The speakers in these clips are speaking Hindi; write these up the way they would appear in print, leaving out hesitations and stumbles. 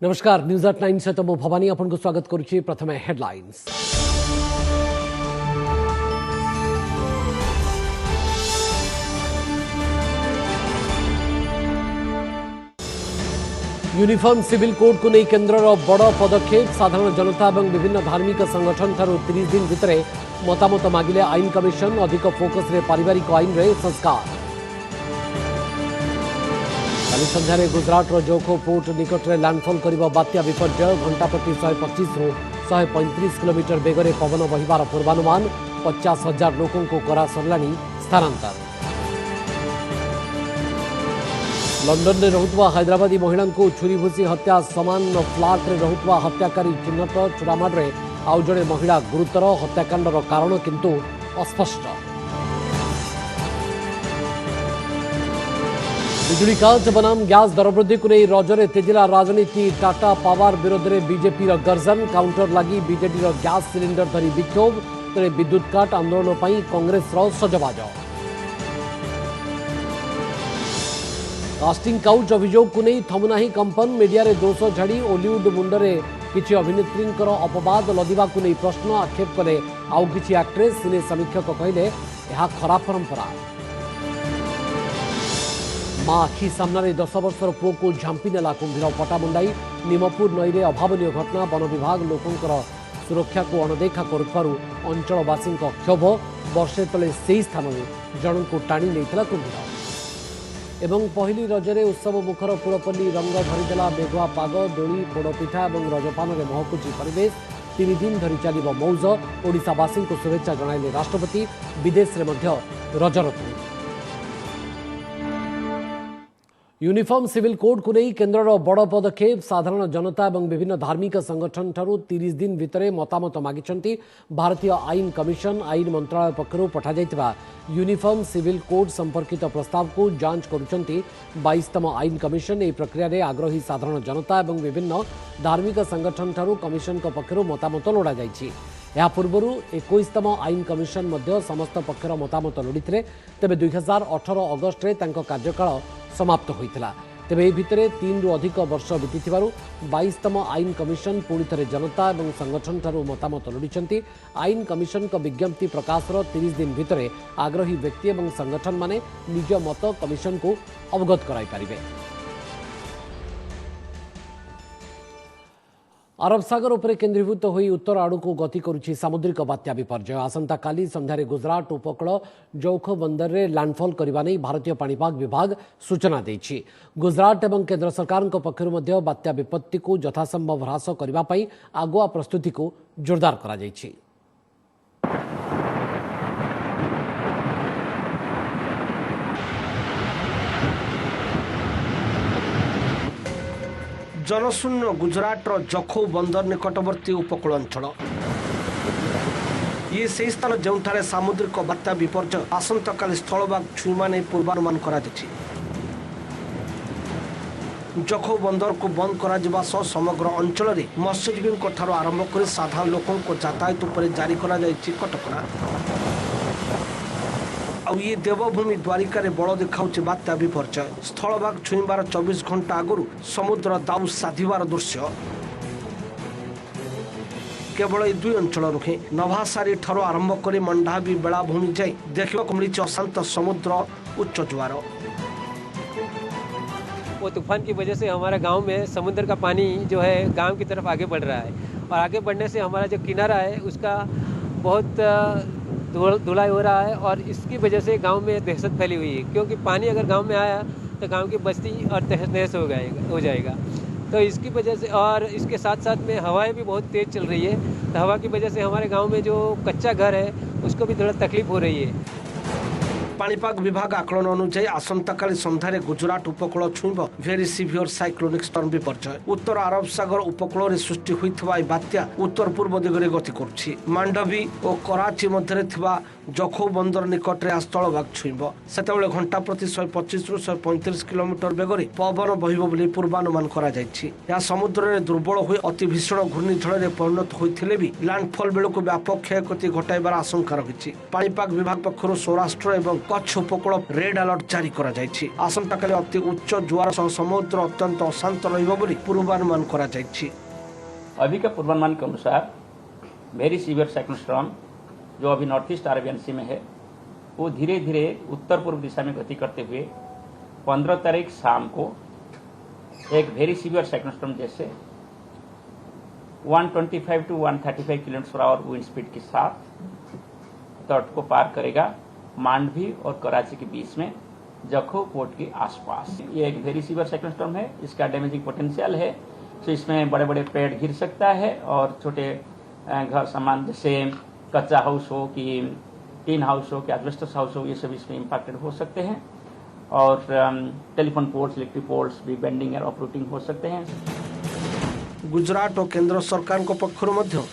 नमस्कार न्यूज 8 सहित मु भवानी आपन को स्वागत करुच्ची। प्रथम हेडलाइंस। यूनिफॉर्म सिविल कोड को नहीं केन्द्र बड़ पदक्षेप। साधारण जनता और विभिन्न धार्मिक संगठन ठारू 30 दिन भितर मतामत मागिले आईन कमिशन। अधिक फोकस रे पारिवारिक आईन रे संस्कार। काली संध्यारे गुजरात जोखो पोर्ट निकट में लैंडफॉल कर बात्या विपर्य। घंटा प्रति 125 रु 135 किलोमीटर बेगरे पवन बहिबार पूर्वानुमान। 50,000 लोकों को करा सरलानी स्थानांतर। लंडन में रहुतवा हैदराबादी महिला को छुरी भूसी हत्या समान फ्लाट में रहुतवा हत्याकारी चिन्हट। चुरामाड़ में आउ जड़े महिला गुरुतर। हत्याकांडर कारण किंतु अस्पष्ट। बिजुली काट बनाम गैस दरवृद्धि को नहीं रजरे तेजिला राजनीति। टाटा पावर विरोध में बीजेपी गर्जन। काउंटर लगी बीजेडी गैस सिलिंडर धरी विक्षोभ। तेरे विद्युत काट आंदोलन पर कांग्रेस सजबाज। कास्टिंग काउच अभियोग को नहीं थमुना कंपन। मीडिया रे दोष झाड़ी ओलीवुड मुंडरे किछि अभिनेत्री अपवाद लदिबा को नहीं प्रश्न। आक्षेप कले आउ किछि एक्ट्रेस। सिने समीक्षक कहले यह खराब परंपरा। माँ आखि सामने 10 वर्षर पुओ को झांपी नेला कुंभीर। पटामुंडाई निमपुर नई में अभावन घटना। वन विभाग लोकों सुरक्षा को अणदेखा करुथारु अंचलवासी क्षोभ। वर्षे तले से स्थान जन को टाणी नहीं कुंभीर। एवं पहली रजरे उत्सव मुखर पुरपल्ली रंग भरीदेला मेघुआ पाग। दोली पोड़पिठा और रजपान में महकुची परिवेश। 3 दिन धरी चलिब मौज। ओडिशावासी को शुभेच्छा जणाइले राष्ट्रपति। विदेश में रजरतु। यूनिफॉर्म सिविल कोड को नहीं केन्द्र बड़ पदक्षेप। साधारण जनता और विभिन्न धार्मिक संगठन ठारू 30 दिन भितर मतामत मागिछंती। भारतीय आईन कमिशन आईन मंत्रालय पक्षरु पठा जायतिबा यूनिफॉर्म सिविल कोड संपर्कित प्रस्ताव को जांच करुछंती 22तम आईन कमिशन। एही प्रक्रिया रे आग्रही साधारण जनता और विभिन्न धार्मिक संगठन ठारू कमिशन पक्षरु मतामत लोड़ा जायछि। या पूर्व 21तम आईन कमिशन मध्य समस्त पक्षर मतामत लोड़ी। तेबे 2018 अगस्ट रे तांको कार्यकाल समाप्त होइतिला। तेबे एही भितरे 3 रु अधिक वर्ष बीती 22तम आईन कमिशन पुणी थे जनता और संगठन ठारू मतामत लोड़ी। आईन कमिशन का विज्ञप्ति प्रकाशर 30 दिन भितर आग्रही व्यक्ति और संगठन माने निज मत कमिशन को अवगत कराई पारिबे। अरब सागर उपर केन्द्रीभूत होई उत्तर आड़ को गति करुछि सामुद्रिक बात्या विपर्य। आसंता काली संध्यारे गुजरात उपकूल जौख बंदर रे लैंडफॉल करबा नै भारतीय पाणीपाग विभाग सूचना दैछि। गुजरात एवं केंद्र सरकार पक्षरु मध्य बात्या विपत्ति को यथासंभव ह्रास करबा पई आगुआ प्रस्तुति को जोरदार करा जायछि। जनशून्य गुजरात जखौ बंदर निकटवर्ती उपकूल अंचल। ये से स्थान जो सामुद्रिक बात्या विपर्य आसंता काली स्थलभाग छुईमा नहीं पूर्वानुमान करा। जखौ बंदर को बंद करा सह समग्र अंचल में मत्स्यजीवी आरंभ कर साधारण लोकों को यातायात पर जारी करा कटकणा। ये देवभूमि द्वारिका रे बड़ देखा बात्या विपर्य। स्थलभाग छुईबार 24 घंटा आगु समुद्र दाउ साधिबार दृश्य केवल ये 2 अंचल नुहे नभासारी ठारू आरंभ कर मंडावी बेलाभूमि जाए देखा मिली अशांत समुद्र उच्च ज्वार। वो तूफान की वजह से हमारे गांव में समुद्र का पानी जो है गांव की तरफ आगे बढ़ रहा है और आगे बढ़ने से हमारा जो किनारा है उसका बहुत धुलाई हो रहा है और इसकी वजह से गांव में दहशत फैली हुई है। क्योंकि पानी अगर गांव में आया तो गांव की बस्ती और तहस नहस हो जाएगा। तो इसकी वजह से और इसके साथ साथ में हवाएं भी बहुत तेज़ चल रही है। तो हवा की वजह से हमारे गांव में जो कच्चा घर है उसको भी थोड़ा तकलीफ हो रही है। पाणीपाग विभाग आकलन अनुसार आसंता काली संध्यारे गुजरात उपकूल छुईब भेरी सिवियर साइक्लोनिक स्टर्म विपर्य। उत्तर अरब सागर उपकूल सृष्टि होइथबा बात्या उत्तर पूर्व दिगरे गति करुछि। मांडवी और कराची मध्य जखौ बंदर निकट में स्थलभाग छुईब सेतेबेले घंटा प्रति 125 रु 135 किलोमीटर बेगरे पवन बहिब बोली पूर्वानुमान करा जायछि। या समुद्र में दुर्बल हुई अति भीषण घूर्णिझड़ में परिणत होइथिले भी लैंडफॉल बेलू व्यापक क्षयक्षति घटाइबार आशंका रही। पाणीपाग विभाग पक्षर सौराष्ट्र एवं कच्छ उपकूल रेड अलर्ट जारी करा जायछि। आसंताकाली अति उच्च जुआर सह समुद्र अत्यंत अशांत रहिब बोली पूर्वानुमान करा जायछि। अभी के पूर्वानुमान के अनुसार वेरी सीवियर साइक्लोनिक स्टॉर्म जो अभी नॉर्थ ईस्ट अरेबियन सी में है वो धीरे धीरे उत्तर पूर्व दिशा में गति करते हुए 15 तारीख शाम को एक वेरी सीवियर साइक्लोनिक स्टॉर्म जैसे 125 टू 135 किलोमीटर/आवर विंड स्पीड के साथ तट को पार करेगा मांडवी और कराची के बीच में जखौ पोर्ट के आसपास। ये एक वेरी सीवियर साइक्लोनिक स्टॉर्म है, इसका डैमेजिंग पोटेंशियल है, तो इसमें बड़े बड़े पेड़ गिर सकता है और छोटे घर सामान जैसे कच्चा हाउस हो कि टीन हाउस हो कि एस्बेस्टस हाउस हो, ये सब इसमें इम्पैक्टेड हो सकते हैं और टेलीफोन पोल्स, इलेक्ट्रिक पोल्स भी बेंडिंग और ऑपरेटिंग हो सकते हैं। गुजरात और केंद्र सरकार पक्षर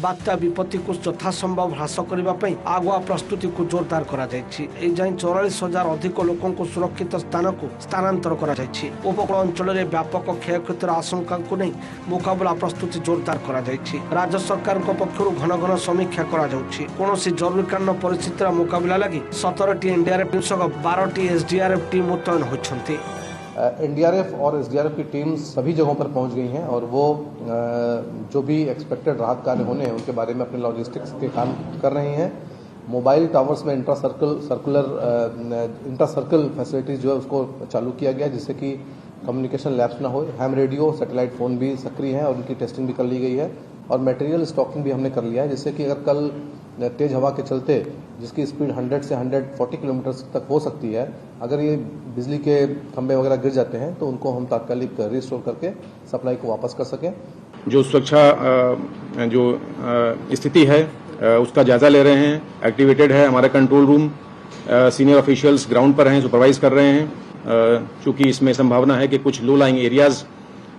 बात्या विपत्ति को यथासंभव ह्रास करने आगुआ प्रस्तुति को जोरदार करा जायछि। ए जाय 44,000 अधिक लोकों को सुरक्षित स्थान को स्थानांतर करा जायछि। उपकूल अंचल में व्यापक क्षयक्षतिर आशंका को नहीं मुकाबला प्रस्तुति जोरदार करा जायछि। राज्य सरकार पक्षर घन घन समीक्षा करा जाउछि। कोनोसी जरूरीकालीन परिस्थितिर मुकाबला लगी 17टी एनडीआरएफ टीम सह 12टी एसडीआरएफ टीम मुतयन होइछन्ति। एनडीआरएफ और एसडीआरएफ की टीम सभी जगहों पर पहुंच गई हैं और वो जो भी एक्सपेक्टेड राहत कार्य होने हैं उनके बारे में अपने लॉजिस्टिक्स के काम कर रही हैं। मोबाइल टावर्स में इंट्रा सर्कल फैसिलिटीज जो है उसको चालू किया गया जिससे कि कम्युनिकेशन लैप्स ना हो। हैम रेडियो, सैटेलाइट फोन भी सक्रिय हैं और उनकी टेस्टिंग भी कर ली गई है और मटेरियल स्टॉकिंग भी हमने कर लिया है जिससे कि अगर कल तेज हवा के चलते जिसकी स्पीड 100 से 140 किलोमीटर तक हो सकती है, अगर ये बिजली के खंभे वगैरह गिर जाते हैं तो उनको हम तात्कालिक रिस्टोर करके सप्लाई को वापस कर सकें। जो सुरक्षा जो स्थिति है उसका जायजा ले रहे हैं, एक्टिवेटेड है हमारा control room, senior officials ground पर हैं, सुपरवाइज कर रहे हैं। चूंकि इसमें संभावना है कि कुछ लो लाइंग एरियाज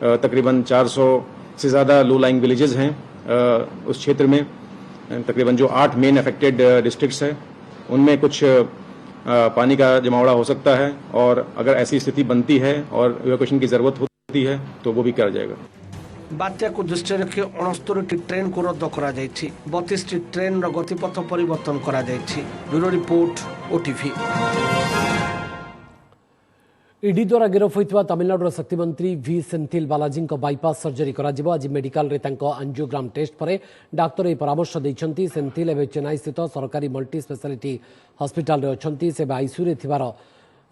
तकरीबन 400 से ज्यादा लो लाइंग विलेजेस हैं उस क्षेत्र में, तकरीबन जो 8 मेन अफेक्टेड डिस्ट्रिक्ट्स है उनमें कुछ पानी का जमावड़ा हो सकता है और अगर ऐसी स्थिति बनती है और इवैक्यूएशन की जरूरत होती है तो वो भी किया जाएगा। बात्या को दृष्टि रखी 69टी ट्रेन को रद्द करा जायछि। 32टी ट्रेन गतिपथ परिवर्तन करा जायछि। Bureau report OTV. ईडी द्वारा गिरफ होइतबा तमिलनाडुर शक्ति मंत्री V Senthil Balaji bypass surgery करा जिवो। आज मेडिकल रे तांको एंजियोग्राम टेस्ट पर डाक्तर परामर्श दैछंती। सेंथिल एवं चेन्नई स्थित सरकारी मल्टी स्पेशलिटी हॉस्पिटल रे अछंती। से आईसीयू रे थिबार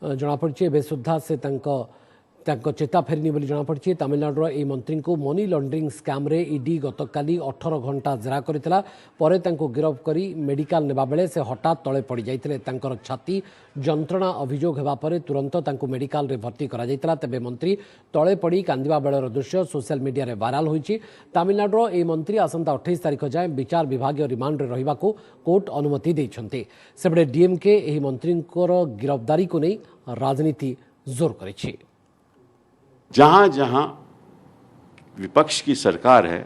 जणा पड़छि। एबे सुद्धा से तांको चेता फेरिनी बोली जणा पड़छि। तमिलनाडुर ए मंत्री को मनी लॉन्ड्रिंग स्कैम रे ईडी गतकाली 18 घंटा जेरा करथिला। परे तांको गिरफ करी मेडिकल नेबा बेले से हठात तळे पड़ी जाइतिले। तांकर छाती जंत्रणा अभियोग हेबा परे तुरंत तांको मेडिकल रे भर्ती करा जाइतिला। तबे मंत्री तळे पड़ी कांदिबा बेलर दृश्य सोशल मीडिया रे वायरल होइछि। तमिलनाडुर ए मंत्री आसंता 28 तारिख जाए विचार विभागीय रिमांड रे रहिबाकू कोर्ट अनुमति दैछन्ते। सेबडे डीएमके एही मंत्रींकर गिरफ्तारी को नै राजनीति जोर करिछि। जहां जहां विपक्ष की सरकार है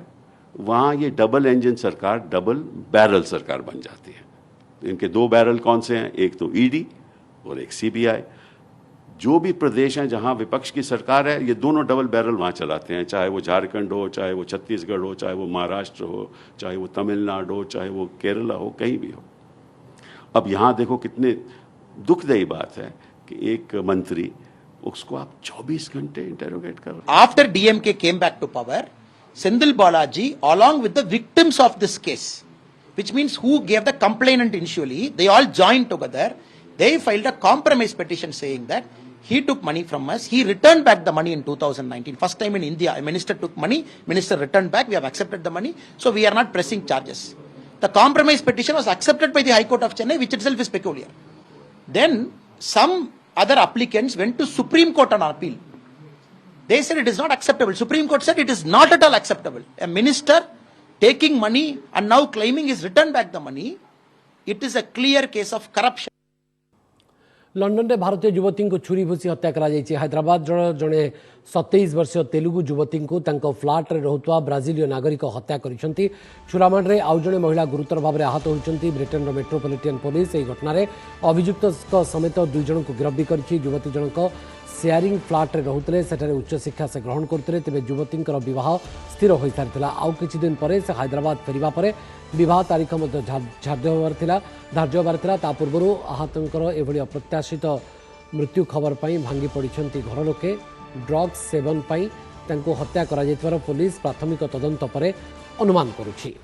वहां ये डबल इंजन सरकार, डबल बैरल सरकार बन जाती है। इनके 2 बैरल कौन से हैं? एक तो ईडी और एक सीबीआई। जो भी प्रदेश हैं जहां विपक्ष की सरकार है ये दोनों डबल बैरल वहां चलाते हैं, चाहे वो झारखंड हो, चाहे वो छत्तीसगढ़ हो, चाहे वो महाराष्ट्र हो, चाहे वो तमिलनाडु हो, चाहे वो केरला हो, कहीं भी हो। अब यहां देखो कितने दुखदायी बात है कि एक मंत्री उसको आप 24 घंटे इंटेरोगेट कर रहे हैं। After DMK came back to power, Senthil Balaji, along with the victims of this case, which means who gave the complainant initially, they all joined together. They filed a compromise petition saying that he took money from us. He returned back the money in 2019. First time in India, a minister took money, minister returned back. We have accepted the money, so we are not pressing charges. The compromise petition was accepted by the High Court of Chennai, which itself is peculiar. Then some other applicants went to Supreme Court on appeal. They said it is not acceptable. Supreme Court said it is not at all acceptable. A minister taking money and now claiming he's returned back the money, it is a clear case of corruption. London में भारतीय युवती को छुरी भूसी हत्या करा जायछि। हैदराबाद जड़े 27 वर्षीय तेलुगु युवती को फ्लाट रे रहुतवा ब्राजिलीय नागरिक हत्या करिसेंती। चुरामाड़े आउ जड़े महिला गुरुतर भाव में आहत होइछंती। ब्रिटेन मेट्रोपॉलिटन पुलिस एही घटना रे अभियुक्त समेत 2 जन को गिरफ्त करछि। युवती जनक शेयरिंग फ्लाट रे रहुतले, सेठारे उच्च शिक्षा से ग्रहण करते, तेज युवती बह स्थिर हो सारी आउ किछि दिन पर से हैदराबाद फेरिबा परे विवाह तारीख धार्य होबार ता पूर्व आहतंकर एभली अप्रत्याशित मृत्यु खबर पर भांगी पड़ती घर लोके। ड्रग्स सेवन पर हत्या कर पुलिस प्राथमिक तदंत पर अनुमान करुछि।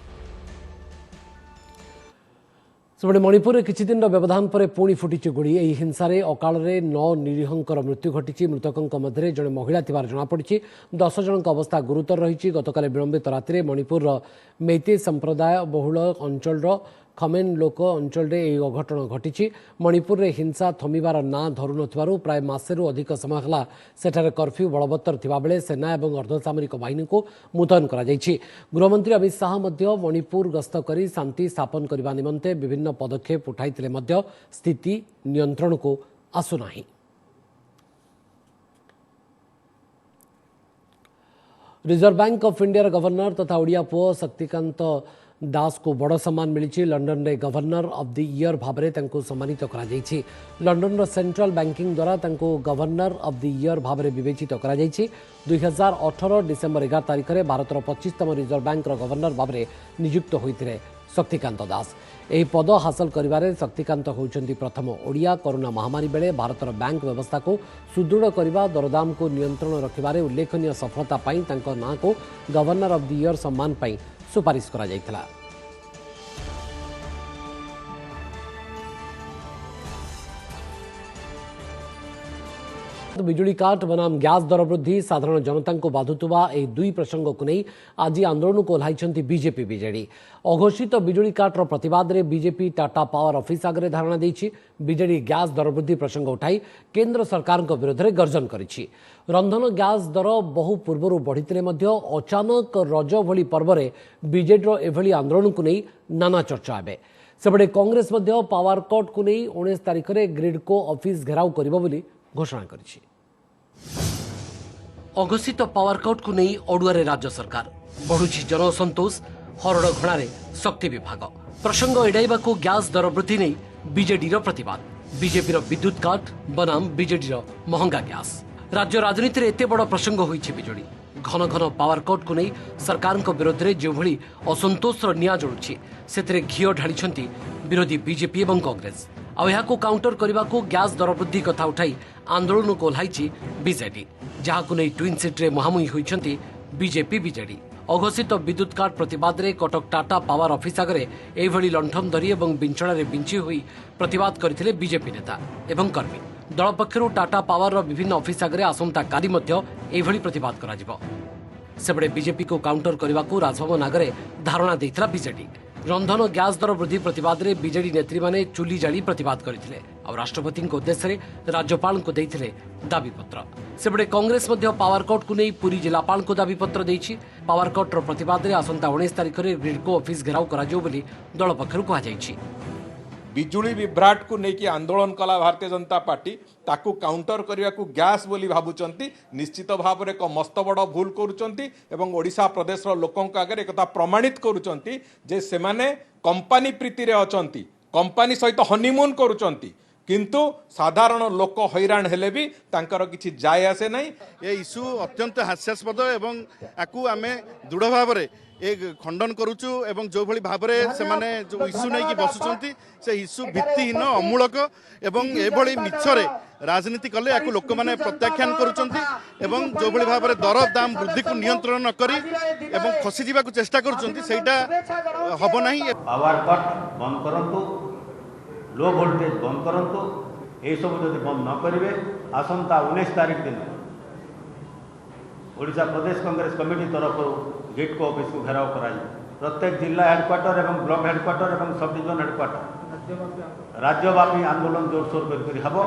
सेपटे मणिपुर में किछि दिन व्यवधान पर पुणी फुटी गुड़ी। यही हिंसा अकाल 9 निरीहंकर मृत्यु घटी। मृतकों मध्य जड़े महिला थिबार जଣାपड़ी। 10 जन अवस्था गुरुतर रही। गतकाल विलंबित राति मणिपुर मेइतेई संप्रदाय बहुल अंचल खमेन लोक अंचल यह अघटन घटी। मणिपुर में हिंसा थमिबार ना धरु नथिबारु प्राय मासेरु अधिक समय हला सेठारे कर्फ्यू बलवत्तर थिबा बेले सेना एवं अर्धसामरिक बाहिनी को मुतयन करा जायछि। गृहमंत्री अमित शाह मध्य मणिपुर गस्त करी शांति स्थापन करबा निमंते विभिन्न पदक्षेप उठाइतिले मध्य स्थिति नियंत्रण को आसुनाही। Reserve Bank of India governor तथा ओडिया पुओ शक्तिकांत दास को बड़ सम्मान मिली। लंडन में गवर्नर ऑफ द ईयर भाव में सम्मानित करा जायछि। लंडन सेंट्रल बैंकिंग द्वारा गवर्नर ऑफ द ईयर भाव में विवेचित करा जायछि। 2018 डिसेम्बर 11 तारिख में भारतर 25तम रिजर्व बैंक गवर्नर भाव में नियुक्त होते शक्तिकांत दास। यह पद हासिल करिबारे शक्तिकांत होउछन्ति प्रथम ओडिया। कोरोना महामारी बेले भारतर बैंक व्यवस्था को सुदृढ़ करने, दरदाम को नियंत्रण रखिबारे उल्लेखनीय सफलता पाई तांको नाँ को गवर्नर ऑफ द ईयर सम्मान पाई सुपारिश करा जायतिला। बिजुली काट बनाम गैस दर वृद्धि साधारण जनता को बाधुवा यह दुई प्रसंग को नहीं आज आंदोलन को ओह्लाइछन्ति बीजेपी बीजेडी। अघोषित बिजुली काटर प्रतिवाद में बीजेपी टाटा पावर ऑफिस आगे धारणा देछि। बीजेडी गैस दर वृद्धि प्रसंग उठाई केंद्र सरकार विरोध में गर्जन करिछि। रंधन गैस दर बहु पूर्व बढ़ी अचानक रज भली पर्व में बीजेडी एभली आंदोलन को नहीं नाना चर्चा हे। सेपटे कांग्रेस पावर कट को नहीं 19 तारिख में ग्रिडको ऑफिस घेराव करिबो बोली घोषणा करिछि। अघोषित पावर कट को नहीं अड़ुआरे राज्य सरकार बढ़ुछि जनसंतोष। हरड़ घणारे शक्ति विभाग प्रसंग एड़ाइबा को गैस दर वृद्धि नहीं बीजेडी प्रतिवाद। बीजेपी विद्युत काट बनाम बीजेडी महंगा गैस। राज्य राजनीति में एते बड़ प्रसंग होइछि बिजुली। घन घन पावर कट को नहीं सरकार विरोध में जो भली असंतोष निया जलुछि सेतरे घीओ ढालिछन्ति विरोधी बीजेपी एवं कांग्रेस। आ यहाँ काउंटर करने को गैस दर वृद्धि कथा उठाई आंदोलन को ओह्लाइछि बीजेडी, जहां नहीं ट्विन सीट्रे मुहांमुही होइछन्ति बीजेपी बीजेडी। अघोषित विद्युत काट प्रतिवाद में कटक टाटा पावर ऑफिस आगे एभली लंठन धरी एवं बिंचणारे बिंची हुई प्रतिवाद करथिले बीजेपी नेता एवं कर्मी। दल पक्षरु टाटा पावर विभिन्न ऑफिस आगे आसंता काली मध्य एभली प्रतिवाद करा जिवो। सेबडे बीजेपी को काउंटर करने को राजभवन आगे धारणा देइथिला बीजेडी। रंधन गैस दर वृद्धि प्रतिवाद में बीजेडी नेत्री माने चुली जाली प्रतिवाद करथिले और राष्ट्रपति उद्देश्य राज्यपाल को देइथिले दाबीपत्र। सेबडे कांग्रेस पावर कट को नहीं पुरी जिलापाल को दाबीपत्र देइछि। पावर कटर प्रतिवाद में आसंता 19 तारिख में ग्रिडको ऑफिस घेराव कराजियो बोली दल पक्षरु कहाଯାଇଛି। बिजुली विभ्राट को लेकिन आंदोलन कला भारतीय जनता पार्टी ताकू काउंटर करने को गैस बोली भावुचंती निश्चित भाव में एक मस्त बड़ भूल करुचंती एवं ओडिशा प्रदेश लोकों आगे एक प्रमाणित करुचंती जे सेमाने कंपनी प्रीति रे अचंती, कंपनी सहित हनीमून करुचंती, किंतु साधारण लोक हैरान हेले भी तांकर किछि जाय आसे नहीं। ये इश्यू अत्यंत हास्यास्पद एवं आकु आमे दृढ़ भाव में एक खंडन करुचु एवं जो भली भाव में से माने जो इश्यू नहीं कि बसुचंती से इश्यू भित्तिहीन अमूलक एवं एभली मिछरे राजनीति कले आकु लोक माने प्रत्याख्यान करुचंती एवं जो भली भाव में दर दाम वृद्धि को नियंत्रण न करी एवं खसी जीवा को चेष्टा करुचंती सेटा हबो नहीं। पावर कट बंद करंतु, लो वोल्टेज बंद करंतु, ए सब जदि बंद न करिवे आसंता 19 तारिख दिन ओडिशा प्रदेश कांग्रेस कमिटी तरफ ग्रिडको ऑफिस को घेराव कराई। प्रत्येक जिला हेडक्वार्टर एवं ब्लॉक हेडक्वार्टर एवं सब डिविजन हेडक्वार्टर राज्यव्यापी आंदोलन जोरसोर कर हबो।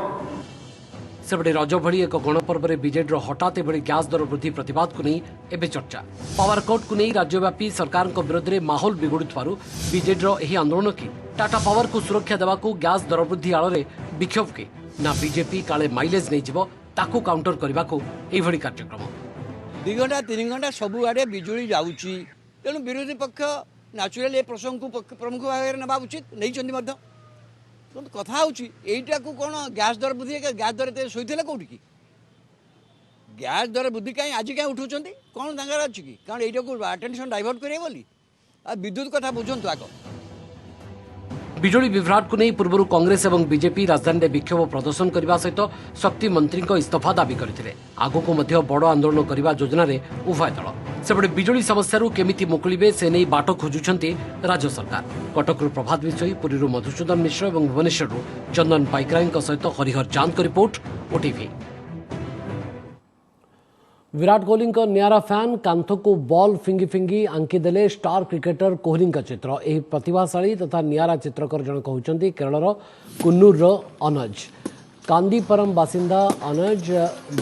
सेपटे रज भली एक गणपर्व में बीजेडी हठात एभली गैस दर वृद्धि प्रतिवाद को नहीं एबे चर्चा। पावर कट को नहीं राज्यव्यापी सरकार विरोध में माहौल बिगुड़ुथिबारु बीजेडी एही आंदोलन की टाटा पावर को सुरक्षा देवा को गैस दर वृद्धि आड़ में विक्षोभ के ना बीजेपी काले माइलेज नहीं जीवो ताकू काउंटर करने को एभली कार्यक्रम 2 घंटा 3 घंटा सबुआड़े बिजुली जाऊँगी तेणु विरोधी पक्ष न्याचुराल ए प्रसंग को प्रमुख भाव में ना उचित नहीं कथा होटा को कौन गैस दर वृद्धि गैस दर शोते कौटी की गैस दर वृद्धि कहीं आज कहीं उठाऊँ कौन तांगर अच्छी कि कारण यहीटा को अटेंशन डाइवर्ट करेंगे बोली विद्युत कथा बुझंतु आग बिजुली विभ्राट को नहीं पूर्व कांग्रेस और बीजेपी राजधानी में विक्षोभ प्रदर्शन करने सहित शक्ति मंत्री इस्तीफा दाबी करते आगु को बड़ आंदोलन करने योजना उभय दल सेपटे बिजुली समस्या केमिति मुकुलिबे से नहीं बाट खोजुंट राज्य सरकार कटकू प्रभात विषय पुरी मधुसूदन मिश्र और भुवनेश्वर चंदन पाइकराई सहित हरिहर चांद का रिपोर्ट ओटीवी। विराट कोहली नियारा फैन कांथ को बॉल फिंगी फिंगी आंकीदेले स्टार क्रिकेटर कोहली चित्र यह प्रतिभाशाली तथा नियारा चित्रकर जन कहते केरल कुन्नूर अनज कांदीपरम बासिंदा अनज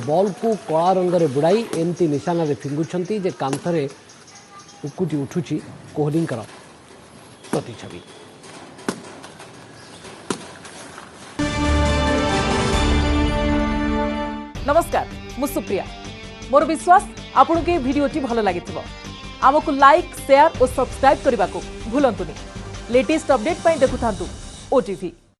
बॉल को कला रंग में बुड़ाई एमती निशाना फिंगुंट जे कांथरे उकुटी उठुची कोहली प्रतिछवि। नमस्कार मु सुप्रिया मोर विश्वास आपन के वीडियोटी भल लगी आमको लाइक शेयर और सब्सक्राइब करने को भूलंतुनि लेटेस्ट अपडेट देखुथांतु ओटीवी।